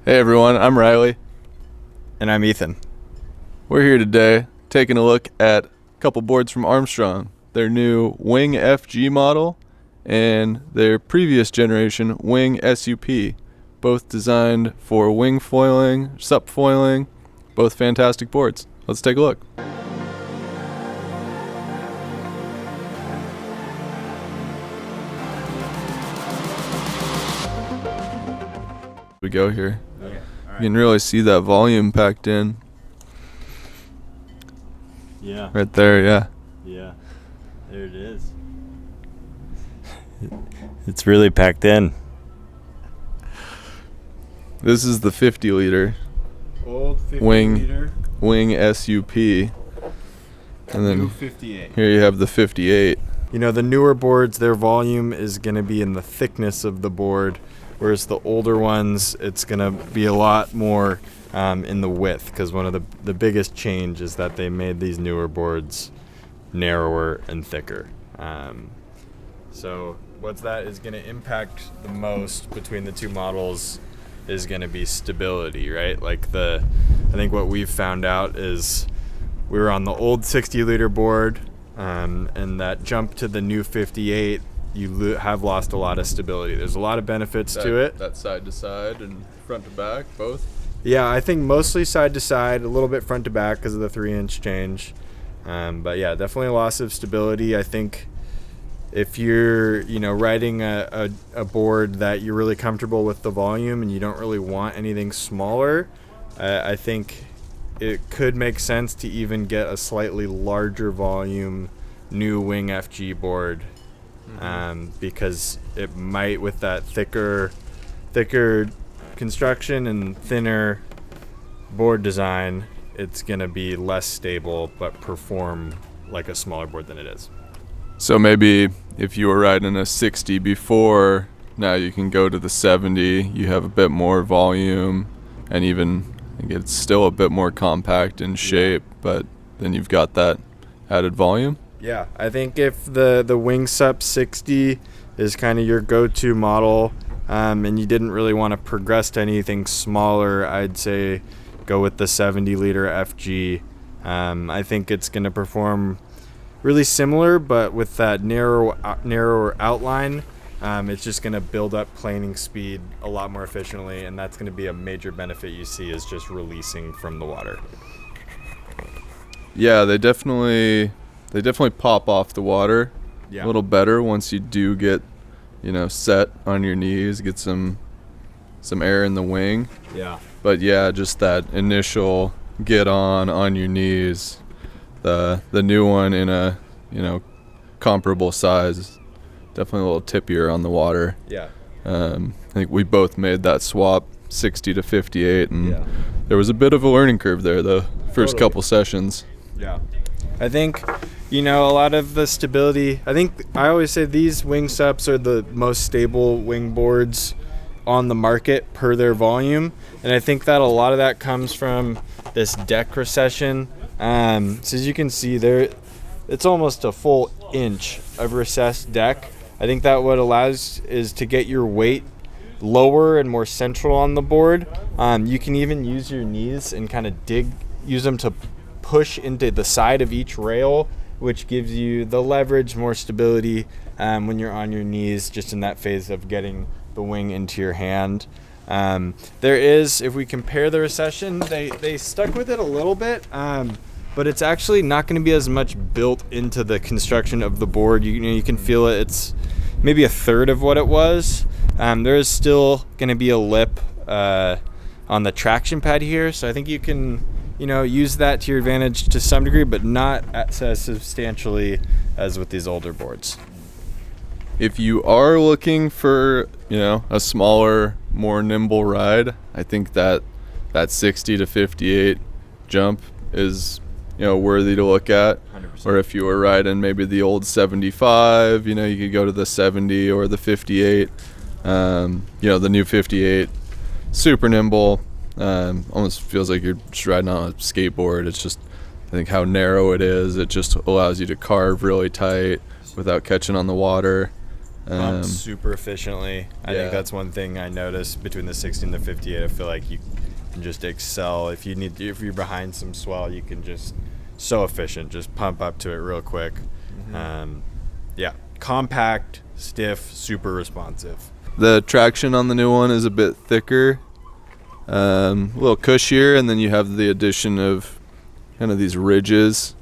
Hey everyone, I'm Riley. And I'm Ethan. We're here today taking a look at a couple boards from Armstrong, their new Wing FG model and their previous generation Wing SUP, both designed for wing foiling, SUP foiling, both fantastic boards. Let's take a look. We go here. Okay. All right. You can really see that volume packed in Yeah. right there, yeah. Yeah. There it is. It's really packed in. This is the 50 liter Old 50 Wing. liter. Wing SUP. And New then 58. here you have the 58. You know, the newer boards, their volume is going to be in the thickness of the board, whereas the older ones, it's going to be a lot more in the width, because one of the biggest change is that they made these newer boards narrower and thicker. So what's that is going to impact the most between the two models is going to be stability, right? Like I think what we've found out is we were on the old 60 liter board, and that jump to the new 58, you have lost a lot of stability. There's a lot of benefits to it. That side to side and front to back, both? Yeah, I think mostly side to side, a little bit front to back because of the 3-inch change. But yeah, definitely a loss of stability. I think if you're, riding a board that you're really comfortable with the volume and you don't really want anything smaller, I think it could make sense to even get a slightly larger volume new Wing FG board, because it might, with that thicker construction and thinner board design, it's going to be less stable but perform like a smaller board than it is. So maybe if you were riding a 60 before, now you can go to the 70. You have a bit more volume, and even I think it's still a bit more compact in shape, but then you've got that added volume. Yeah, I think if the Wing SUP 60 is kind of your go-to model, and you didn't really want to progress to anything smaller, I'd say go with the 70 liter FG. I think it's going to perform really similar, but with that narrower outline, it's just going to build up planing speed a lot more efficiently, and that's going to be a major benefit you see is just releasing from the water. Yeah, they definitely pop off the water a little better once you do get, set on your knees, get some air in the wing. Yeah. But yeah, just that initial get on your knees. The new one in a comparable size, definitely a little tippier on the water. Yeah. I think we both made that swap 60 to 58, and there was a bit of a learning curve there the first couple sessions. Yeah. I think, a lot of the stability, I always say these Wing SUPs are the most stable wing boards on the market per their volume. And I think that a lot of that comes from this deck recession. So as you can see there, it's almost a full inch of recessed deck. I think that what allows is to get your weight lower and more central on the board. You can even use your knees and kind of use them to push into the side of each rail, which gives you the leverage, more stability when you're on your knees, just in that phase of getting the wing into your hand. There is, if we compare the recession, they stuck with it a little bit, but it's actually not going to be as much built into the construction of the board. You can feel it. It's maybe a third of what it was. There is still going to be a lip on the traction pad here, so I think you can use that to your advantage to some degree, but not as substantially as with these older boards. If you are looking for, a smaller, more nimble ride, I think that 60 to 58 jump is, worthy to look at. 100%. Or if you were riding maybe the old 75, you could go to the 70 or the 58. The new 58, super nimble. Almost feels like you're just riding on a skateboard. It's just, I think, how narrow it is. It just allows you to carve really tight without catching on the water. Pumps super efficiently. I think that's one thing I noticed between the 60 and the 58. I feel like you can just excel. If you're behind some swell, you can just so efficient. Just pump up to it real quick. Yeah, compact, stiff, super responsive. The traction on the new one is a bit thicker, a little cushier, and then you have the addition of kind of these ridges.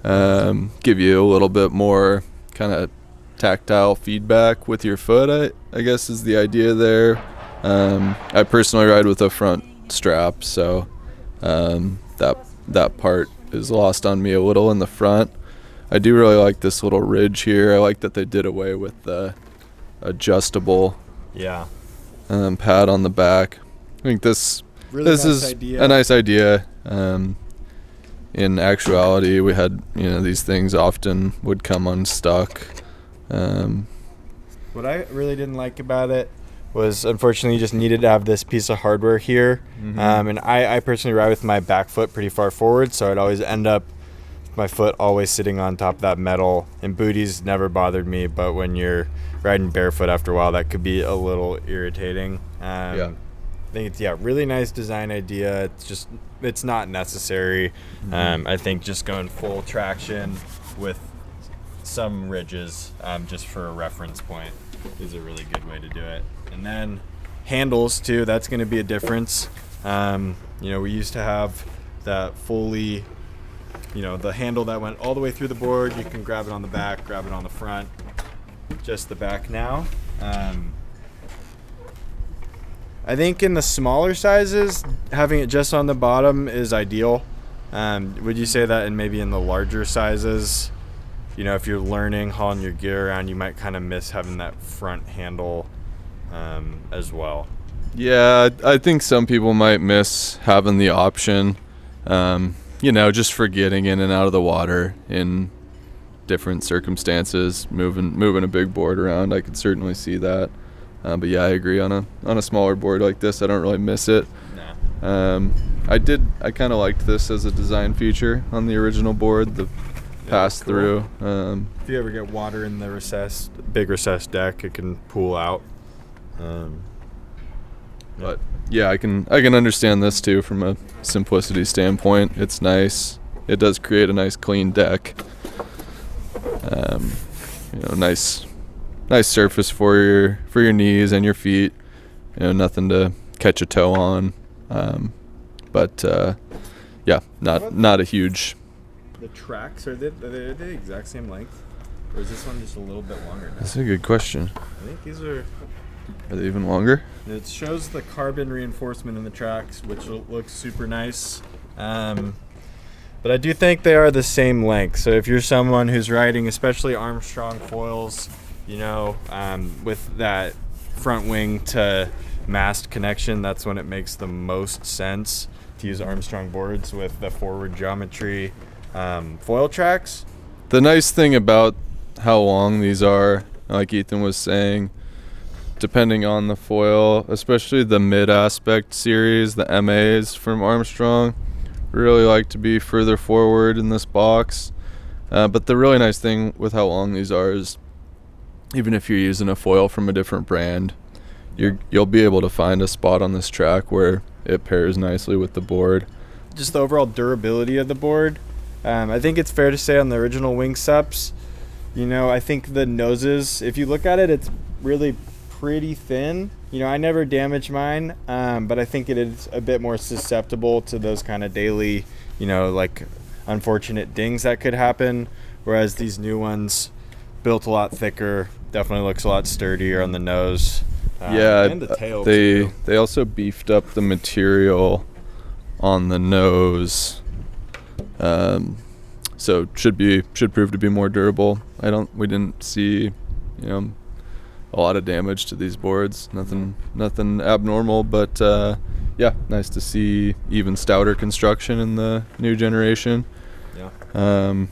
Give you a little bit more kind of tactile feedback with your foot, I guess is the idea there. I personally ride with a front strap, so that part is lost on me a little in the front. I do really like this little ridge here. I like that they did away with the adjustable pad on the back. I think this is a nice idea. In actuality, we had these things often would come unstuck. What I really didn't like about it was, unfortunately, you just needed to have this piece of hardware here. And I personally ride with my back foot pretty far forward, so I'd always end up my foot always sitting on top of that metal. And booties never bothered me, but when you're riding barefoot after a while, that could be a little irritating. I think it's really nice design idea. It's not necessary. I think just going full traction with some ridges, just for a reference point, is a really good way to do it. And then handles too, that's going to be a difference. We used to have that fully, the handle that went all the way through the board. You can grab it on the back, grab it on the front, just the back now. I think in the smaller sizes, having it just on the bottom is ideal. Would you say that maybe in the larger sizes, if you're learning, hauling your gear around, you might kind of miss having that front handle as well? Yeah, I think some people might miss having the option, just for getting in and out of the water in different circumstances, moving a big board around. I could certainly see that. But yeah, I agree, on a smaller board like this, I don't really miss it. I kind of liked this as a design feature on the original board, the pass through. If you ever get water in the big recessed deck, it can pool out. But yeah, I can understand this too from a simplicity standpoint. It's nice. It does create a nice clean deck. Nice surface for your knees and your feet. Nothing to catch a toe on. Not a huge. The tracks, are they the exact same length, or is this one just a little bit longer now? That's a good question. I think these are they even longer? It shows the carbon reinforcement in the tracks, which looks super nice. But I do think they are the same length. So if you're someone who's riding, especially Armstrong foils, with that front wing to mast connection, that's when it makes the most sense to use Armstrong boards with the forward geometry foil tracks. The nice thing about how long these are, like Ethan was saying, depending on the foil, especially the mid aspect series, the MAs from Armstrong, really like to be further forward in this box. But the really nice thing with how long these are is, even if you're using a foil from a different brand, you'll be able to find a spot on this track where it pairs nicely with the board. Just the overall durability of the board. I think it's fair to say on the original Wing SUPs, I think the noses, if you look at it, it's really pretty thin. I never damage mine, but I think it is a bit more susceptible to those kind of daily, unfortunate dings that could happen. Whereas these new ones, built a lot thicker, definitely looks a lot sturdier on the nose. And the tail too. They also beefed up the material on the nose, so should prove to be more durable. We didn't see, a lot of damage to these boards. Nothing abnormal, but nice to see even stouter construction in the new generation. That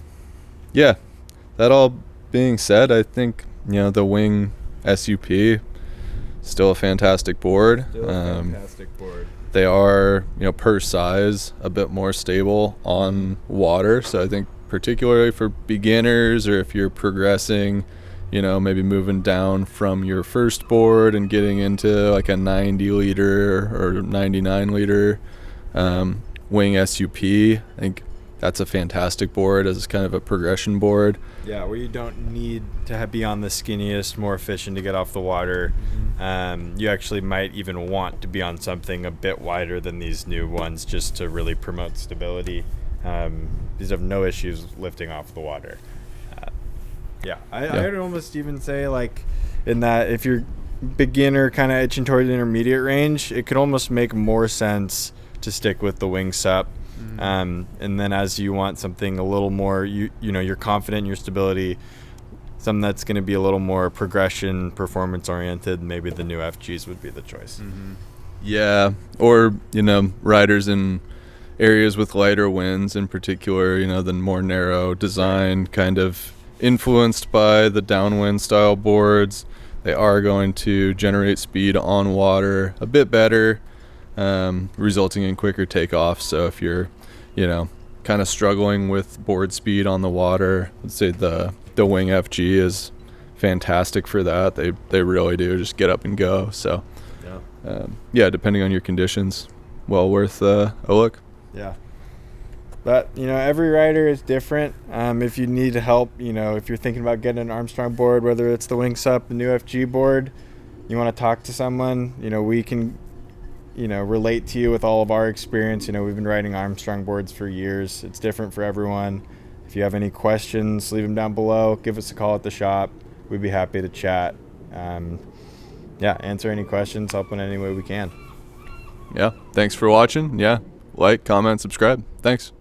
all being said, I think the Wing SUP, still a fantastic board. They are, per size, a bit more stable on water. So I think particularly for beginners, or if you're progressing, maybe moving down from your first board and getting into like a 90 liter or 99 liter Wing SUP. I think that's a fantastic board as kind of a progression board. Yeah, where you don't need to be on the skinniest, more efficient to get off the water. You actually might even want to be on something a bit wider than these new ones just to really promote stability. These have no issues lifting off the water. I'd almost even say, like, in that if you're beginner kind of itching toward the intermediate range, it could almost make more sense to stick with the Wing SUP. And then as you want something a little more, you're confident in your stability, something that's going to be a little more progression, performance oriented, maybe the new FGs would be the choice. Yeah, or riders in areas with lighter winds in particular, the more narrow design, kind of influenced by the downwind style boards. They are going to generate speed on water a bit better, resulting in quicker takeoff. So if you're kind of struggling with board speed on the water, let's say the Wing FG is fantastic for that. They really do just get up and go. So depending on your conditions, well worth a look. Yeah. But, every rider is different. If you need help, if you're thinking about getting an Armstrong board, whether it's the Wing SUP, the new FG board, you want to talk to someone, we can, relate to you with all of our experience. We've been riding Armstrong boards for years. It's different for everyone. If you have any questions, leave them down below. Give us a call at the shop. We'd be happy to chat. Answer any questions, help in any way we can. Yeah, thanks for watching. Yeah, like, comment, subscribe. Thanks.